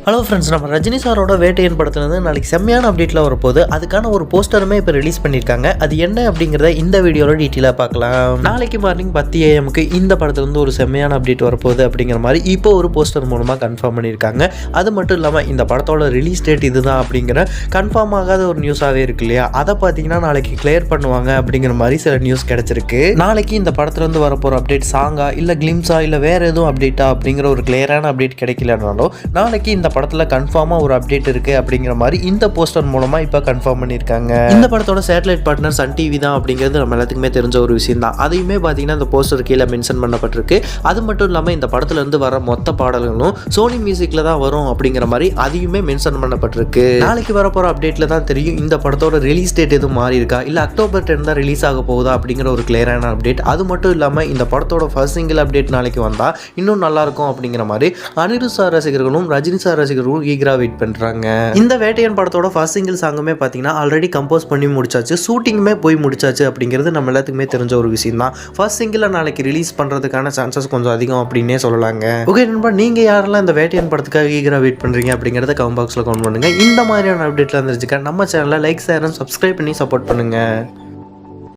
Hello friends, நம்ம ரஜினி சாரோட வேட்டையன் படத்துலேருந்து நாளைக்கு செம்மையான அப்டேட்டில் வரப்போகுது. அதுக்கான ஒரு போஸ்டருமே இப்போ ரிலீஸ் பண்ணியிருக்காங்க. அது என்ன அப்படிங்கிறத இந்த வீடியோவில் டீட்டெயிலாக பார்க்கலாம். நாளைக்கு மார்னிங் 10 AM இந்த படத்துலேருந்து ஒரு செம்மையான அப்டேட் வரப்போகுது அப்படிங்கிற மாதிரி இப்போ ஒரு போஸ்டர் மூலமாக கன்ஃபார்ம் பண்ணியிருக்காங்க. அது மட்டும் இல்லாமல் இந்த படத்தோட ரிலீஸ் டேட் இதுதான் அப்படிங்கிற கன்ஃபார்ம் ஆகாத ஒரு நியூஸாகவே இருக்கு இல்லையா? அதை பார்த்தீங்கன்னா நாளைக்கு கிளியர் பண்ணுவாங்க அப்படிங்கிற மாதிரி சில நியூஸ் கிடச்சிருக்கு. நாளைக்கு இந்த படத்துலேருந்து வரப்போகிற அப்டேட் சாங்கா இல்லை கிளிம்ஸா இல்லை வேறு எதுவும் அப்டேட்டா அப்படிங்கிற ஒரு கிளியரான அப்டேட் கிடைக்கலனாலும் நாளைக்கு இந்த படத்தில் கன்ஃபார்மாக ஒரு அப்டேட் இருக்குது அப்படிங்கிற மாதிரி இந்த போஸ்டர் மூலமாக இப்போ கன்ஃபார்ம் பண்ணியிருக்காங்க. இந்த படத்தோட சேட்டலைட் பார்ட்னர் சன் டிவி தான் அப்படிங்கிறது நம்ம எல்லாத்துக்குமே தெரிஞ்ச ஒரு விஷயம் தான். அதையுமே பார்த்தீங்கன்னா இந்த போஸ்டர் கீழே மென்ஷன் பண்ணப்பட்டிருக்கு. அது மட்டும் இல்லாமல் இந்த படத்துலேருந்து வர மொத்த பாடல்களும் சோனி மியூசிக்கில் தான் வரும் அப்படிங்கிற மாதிரி அதையுமே மென்ஷன் பண்ணப்பட்டிருக்கு. நாளைக்கு வரப்போகிற அப்டேட்டில் தான் தெரியும் இந்த படத்தோட ரிலீஸ் டேட் எதுவும் மாறி இருக்கா இல்லை அக்டோபர் 10 தான் ரிலீஸ் ஆக போகுதா அப்படிங்கிற ஒரு கிளியரான அப்டேட். அது மட்டும் இல்லாமல் இந்த படத்தோட ஃபர்ஸ்ட் சிங்கிள் அப்டேட் நாளைக்கு வந்தால் இன்னும் நல்லாயிருக்கும் அப்படிங்கிற மாதிரி அனிருத் சார் ரசிகர்களும் ரஜினி சார் ரசிகர்களும் ஈகரா வெயிட் பண்றாங்க. இந்த வேட்டையன் படத்தோட ஃபர்ஸ்ட் சிங்கிள் சாங்குமே பார்த்தீங்கன்னா ஆல்ரெடி கம்போஸ் பண்ணி முடிச்சாச்சு, ஷூட்டிங்குமே போய் முடிச்சாச்சு அப்படிங்கிறது நம்ம எல்லாத்துக்குமே தெரிஞ்ச ஒரு விஷயம் தான். ஃபர்ஸ்ட் சிங்கிளை நாளைக்கு ரிலீஸ் பண்றதுக்கான சான்சஸ் கொஞ்சம் அதிகம் அப்படின்னே சொல்லலாங்க. ஓகே நண்பா, நீங்க யாரெல்லாம் இந்த வேட்டையன் படத்துக்காக ஈகரா வெயிட் பண்றீங்க அப்படிங்கிறத கமெண்ட் பாக்ஸ்ல கமெண்ட் பண்ணுங்க. இந்த மாதிரியான அப்டேட்லாம் தெரிஞ்சுக்க நம்ம சேனலை லைக், ஷேர் அண்ட் சப்ஸ்கிரைப் பண்ணி சப்போர்ட் பண்ணுங்க.